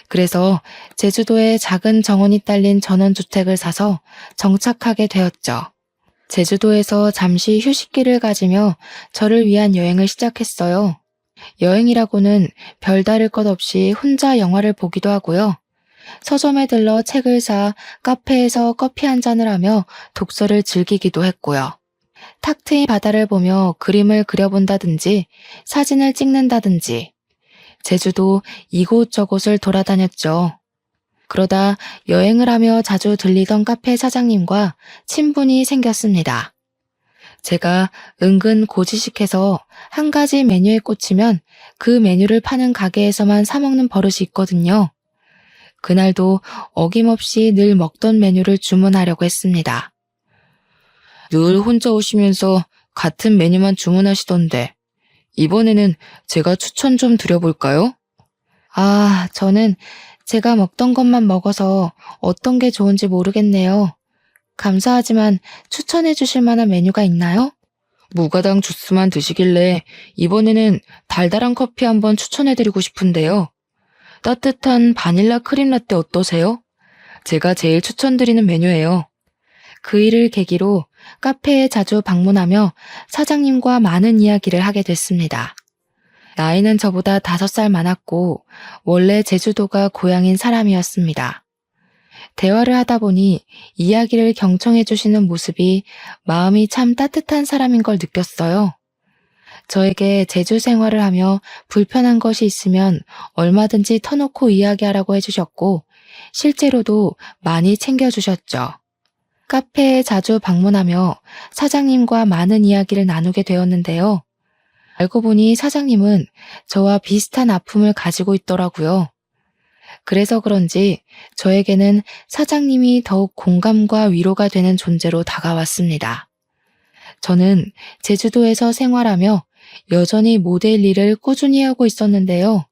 S1: 그래서 제주도에 작은 정원이 딸린 전원주택을 사서 정착하게 되었죠. 제주도에서 잠시 휴식기를 가지며 저를 위한 여행을 시작했어요. 여행이라고는 별다를 것 없이 혼자 영화를 보기도 하고요. 서점에 들러 책을 사 카페에서 커피 한 잔을 하며 독서를 즐기기도 했고요. 탁 트인 바다를 보며 그림을 그려본다든지 사진을 찍는다든지 제주도 이곳저곳을 돌아다녔죠. 그러다 여행을 하며 자주 들리던 카페 사장님과 친분이 생겼습니다. 제가 은근 고지식해서 한 가지 메뉴에 꽂히면 그 메뉴를 파는 가게에서만 사 먹는 버릇이 있거든요. 그날도 어김없이 늘 먹던 메뉴를 주문하려고 했습니다. 늘 혼자 오시면서 같은 메뉴만 주문하시던데 이번에는 제가 추천 좀 드려볼까요? 저는 제가 먹던 것만 먹어서 어떤 게 좋은지 모르겠네요. 감사하지만 추천해 주실 만한 메뉴가 있나요? 무가당 주스만 드시길래 이번에는 달달한 커피 한번 추천해드리고 싶은데요. 따뜻한 바닐라 크림 라떼 어떠세요? 제가 제일 추천드리는 메뉴예요. 그 일을 계기로 카페에 자주 방문하며 사장님과 많은 이야기를 하게 됐습니다. 나이는 저보다 5살 많았고 원래 제주도가 고향인 사람이었습니다. 대화를 하다 보니 이야기를 경청해 주시는 모습이 마음이 참 따뜻한 사람인 걸 느꼈어요. 저에게 제주 생활을 하며 불편한 것이 있으면 얼마든지 터놓고 이야기하라고 해주셨고 실제로도 많이 챙겨주셨죠. 카페에 자주 방문하며 사장님과 많은 이야기를 나누게 되었는데요. 알고 보니 사장님은 저와 비슷한 아픔을 가지고 있더라고요. 그래서 그런지 저에게는 사장님이 더욱 공감과 위로가 되는 존재로 다가왔습니다. 저는 제주도에서 생활하며 여전히 모델 일을 꾸준히 하고 있었는데요.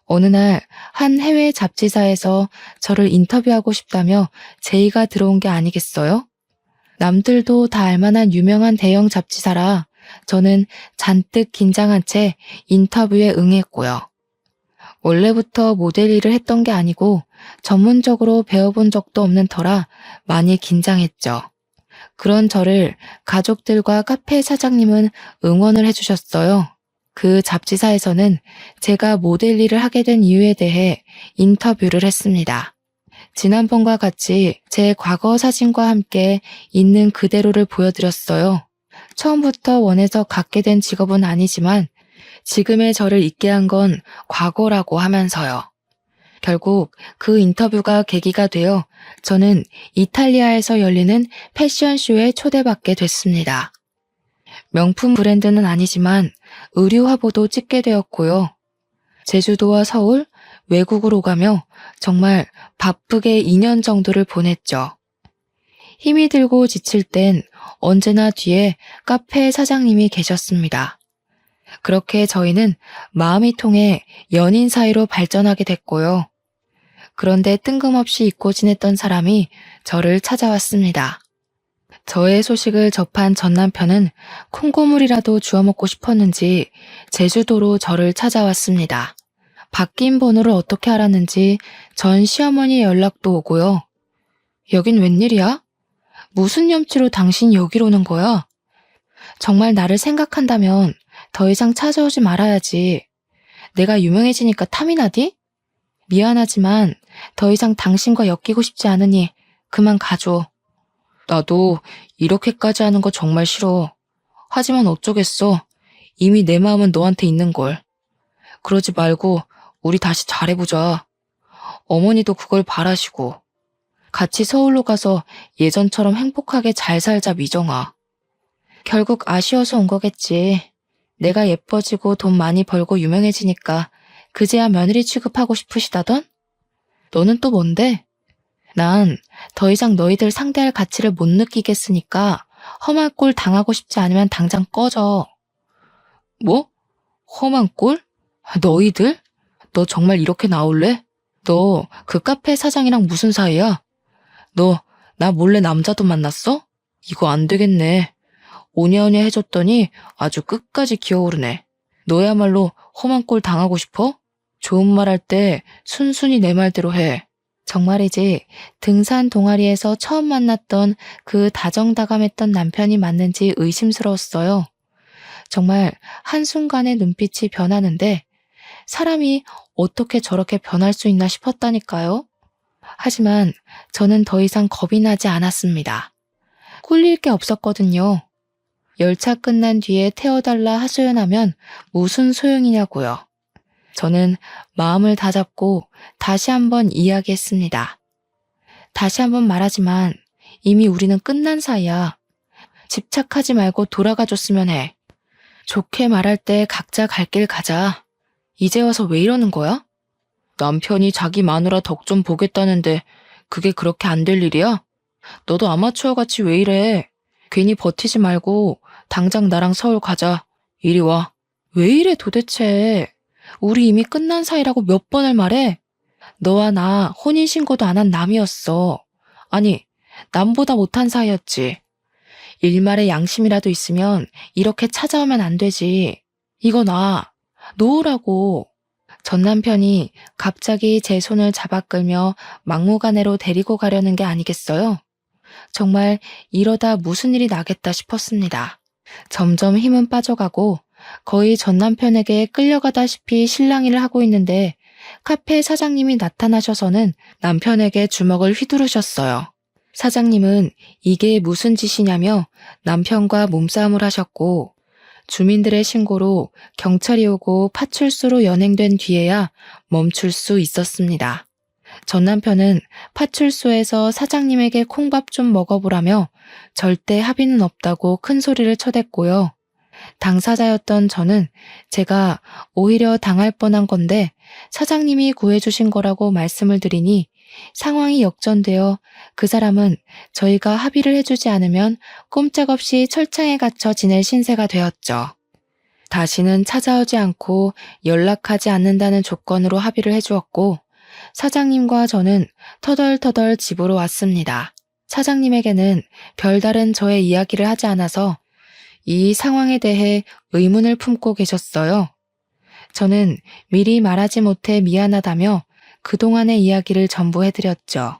S1: 어느 날 한 해외 잡지사에서 저를 인터뷰하고 싶다며 제의가 들어온 게 아니겠어요? 남들도 다 알만한 유명한 대형 잡지사라 저는 잔뜩 긴장한 채 인터뷰에 응했고요. 원래부터 모델 일을 했던 게 아니고 전문적으로 배워본 적도 없는 터라 많이 긴장했죠. 그런 저를 가족들과 카페 사장님은 응원을 해주셨어요. 그 잡지사에서는 제가 모델 일을 하게 된 이유에 대해 인터뷰를 했습니다. 지난번과 같이 제 과거 사진과 함께 있는 그대로를 보여드렸어요. 처음부터 원해서 갖게 된 직업은 아니지만 지금의 저를 있게 한 건 과거라고 하면서요. 결국 그 인터뷰가 계기가 되어 저는 이탈리아에서 열리는 패션쇼에 초대받게 됐습니다. 명품 브랜드는 아니지만 의류 화보도 찍게 되었고요. 제주도와 서울, 외국으로 가며 정말 바쁘게 2년 정도를 보냈죠. 힘이 들고 지칠 땐 언제나 뒤에 카페 사장님이 계셨습니다. 그렇게 저희는 마음이 통해 연인 사이로 발전하게 됐고요. 그런데 뜬금없이 잊고 지냈던 사람이 저를 찾아왔습니다. 저의 소식을 접한 전 남편은 콩고물이라도 주워 먹고 싶었는지 제주도로 저를 찾아왔습니다. 바뀐 번호를 어떻게 알았는지 전 시어머니 연락도 오고요. 여긴 웬일이야? 무슨 염치로 당신 여기로 오는 거야? 정말 나를 생각한다면 더 이상 찾아오지 말아야지. 내가 유명해지니까 탐이 나디? 미안하지만 더 이상 당신과 엮이고 싶지 않으니 그만 가줘. 나도 이렇게까지 하는 거 정말 싫어. 하지만 어쩌겠어. 이미 내 마음은 너한테 있는걸. 그러지 말고 우리 다시 잘해보자. 어머니도 그걸 바라시고. 같이 서울로 가서 예전처럼 행복하게 잘 살자, 미정아. 결국 아쉬워서 온 거겠지. 내가 예뻐지고 돈 많이 벌고 유명해지니까 그제야 며느리 취급하고 싶으시다던? 너는 또 뭔데? 난 더 이상 너희들 상대할 가치를 못 느끼겠으니까 험한 꼴 당하고 싶지 않으면 당장 꺼져. 뭐? 험한 꼴? 너희들? 너 정말 이렇게 나올래? 너 그 카페 사장이랑 무슨 사이야? 너 나 몰래 남자도 만났어? 이거 안 되겠네. 오냐오냐 해줬더니 아주 끝까지 기어오르네. 너야말로 험한 꼴 당하고 싶어? 좋은 말 할 때 순순히 내 말대로 해. 정말이지 등산 동아리에서 처음 만났던 그 다정다감했던 남편이 맞는지 의심스러웠어요. 정말 한순간에 눈빛이 변하는데 사람이 어떻게 저렇게 변할 수 있나 싶었다니까요. 하지만 저는 더 이상 겁이 나지 않았습니다. 꿀릴 게 없었거든요. 열차 끝난 뒤에 태워달라 하소연하면 무슨 소용이냐고요. 저는 마음을 다잡고 다시 한번 이야기했습니다. 다시 한번 말하지만 이미 우리는 끝난 사이야. 집착하지 말고 돌아가 줬으면 해. 좋게 말할 때 각자 갈 길 가자. 이제 와서 왜 이러는 거야? 남편이 자기 마누라 덕 좀 보겠다는데 그게 그렇게 안 될 일이야? 너도 아마추어 같이 왜 이래? 괜히 버티지 말고 당장 나랑 서울 가자. 이리 와. 왜 이래 도대체? 우리 이미 끝난 사이라고 몇 번을 말해? 너와 나 혼인신고도 안 한 남이었어. 아니, 남보다 못한 사이였지. 일말의 양심이라도 있으면 이렇게 찾아오면 안 되지. 이거 놓으라고. 전 남편이 갑자기 제 손을 잡아 끌며 막무가내로 데리고 가려는 게 아니겠어요? 정말 이러다 무슨 일이 나겠다 싶었습니다. 점점 힘은 빠져가고 거의 전 남편에게 끌려가다시피 실랑이를 하고 있는데 카페 사장님이 나타나셔서는 남편에게 주먹을 휘두르셨어요. 사장님은 이게 무슨 짓이냐며 남편과 몸싸움을 하셨고 주민들의 신고로 경찰이 오고 파출소로 연행된 뒤에야 멈출 수 있었습니다. 전 남편은 파출소에서 사장님에게 콩밥 좀 먹어보라며 절대 합의는 없다고 큰 소리를 쳐댔고요. 당사자였던 저는 제가 오히려 당할 뻔한 건데 사장님이 구해주신 거라고 말씀을 드리니 상황이 역전되어 그 사람은 저희가 합의를 해주지 않으면 꼼짝없이 철창에 갇혀 지낼 신세가 되었죠. 다시는 찾아오지 않고 연락하지 않는다는 조건으로 합의를 해주었고 사장님과 저는 터덜터덜 집으로 왔습니다. 사장님에게는 별다른 저의 이야기를 하지 않아서 이 상황에 대해 의문을 품고 계셨어요. 저는 미리 말하지 못해 미안하다며 그동안의 이야기를 전부 해드렸죠.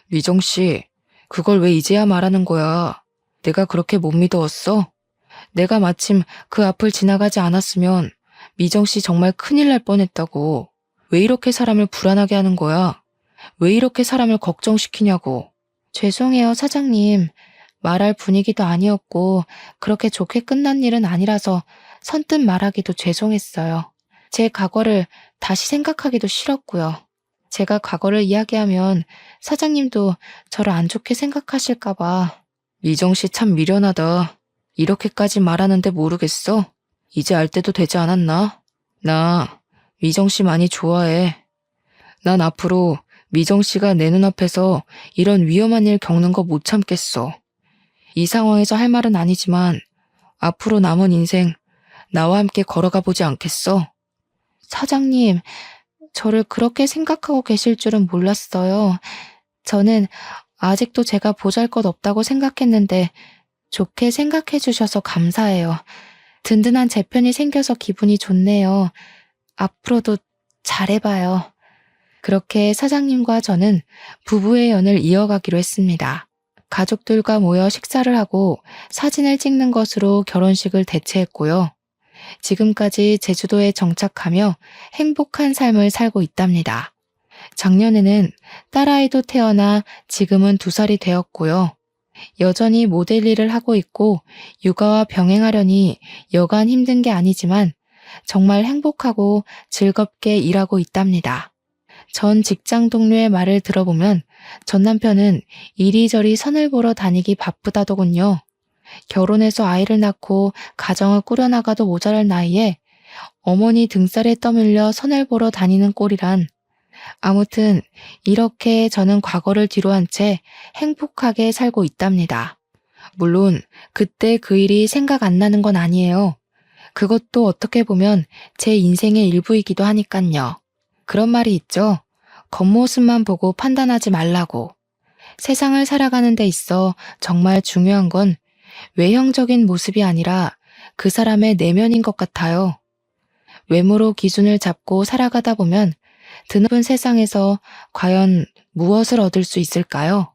S1: 미정 씨, 그걸 왜 이제야 말하는 거야? 내가 그렇게 못 믿어왔어? 내가 마침 그 앞을 지나가지 않았으면 미정 씨 정말 큰일 날 뻔했다고. 왜 이렇게 사람을 불안하게 하는 거야? 왜 이렇게 사람을 걱정시키냐고. 죄송해요, 사장님. 말할 분위기도 아니었고 그렇게 좋게 끝난 일은 아니라서 선뜻 말하기도 죄송했어요. 제 과거를 다시 생각하기도 싫었고요. 제가 과거를 이야기하면 사장님도 저를 안 좋게 생각하실까 봐. 미정 씨 참 미련하다. 이렇게까지 말하는데 모르겠어? 이제 알 때도 되지 않았나? 나 미정 씨 많이 좋아해. 난 앞으로 미정 씨가 내 눈앞에서 이런 위험한 일 겪는 거 못 참겠어. 이 상황에서 할 말은 아니지만 앞으로 남은 인생 나와 함께 걸어가 보지 않겠어? 사장님, 저를 그렇게 생각하고 계실 줄은 몰랐어요. 저는 아직도 제가 보잘것없다고 생각했는데 좋게 생각해 주셔서 감사해요. 든든한 제 편이 생겨서 기분이 좋네요. 앞으로도 잘해봐요. 그렇게 사장님과 저는 부부의 연을 이어가기로 했습니다. 가족들과 모여 식사를 하고 사진을 찍는 것으로 결혼식을 대체했고요. 지금까지 제주도에 정착하며 행복한 삶을 살고 있답니다. 작년에는 딸아이도 태어나 지금은 2살이 되었고요. 여전히 모델 일을 하고 있고 육아와 병행하려니 여간 힘든 게 아니지만 정말 행복하고 즐겁게 일하고 있답니다. 전 직장 동료의 말을 들어보면 전 남편은 이리저리 선을 보러 다니기 바쁘다더군요. 결혼해서 아이를 낳고 가정을 꾸려나가도 모자랄 나이에 어머니 등살에 떠밀려 선을 보러 다니는 꼴이란. 아무튼 이렇게 저는 과거를 뒤로한 채 행복하게 살고 있답니다. 물론 그때 그 일이 생각 안 나는 건 아니에요. 그것도 어떻게 보면 제 인생의 일부이기도 하니깐요. 그런 말이 있죠. 겉모습만 보고 판단하지 말라고. 세상을 살아가는 데 있어 정말 중요한 건 외형적인 모습이 아니라 그 사람의 내면인 것 같아요. 외모로 기준을 잡고 살아가다 보면 드넓은 세상에서 과연 무엇을 얻을 수 있을까요?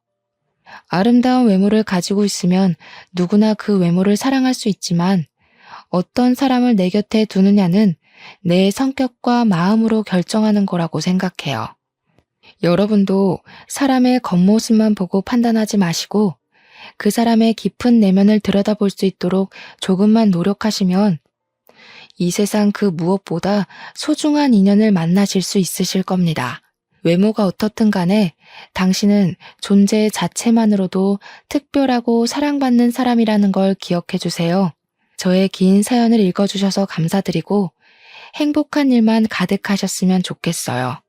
S1: 아름다운 외모를 가지고 있으면 누구나 그 외모를 사랑할 수 있지만 어떤 사람을 내 곁에 두느냐는 내 성격과 마음으로 결정하는 거라고 생각해요. 여러분도 사람의 겉모습만 보고 판단하지 마시고 그 사람의 깊은 내면을 들여다볼 수 있도록 조금만 노력하시면 이 세상 그 무엇보다 소중한 인연을 만나실 수 있으실 겁니다. 외모가 어떻든 간에 당신은 존재 자체만으로도 특별하고 사랑받는 사람이라는 걸 기억해 주세요. 저의 긴 사연을 읽어주셔서 감사드리고 행복한 일만 가득하셨으면 좋겠어요.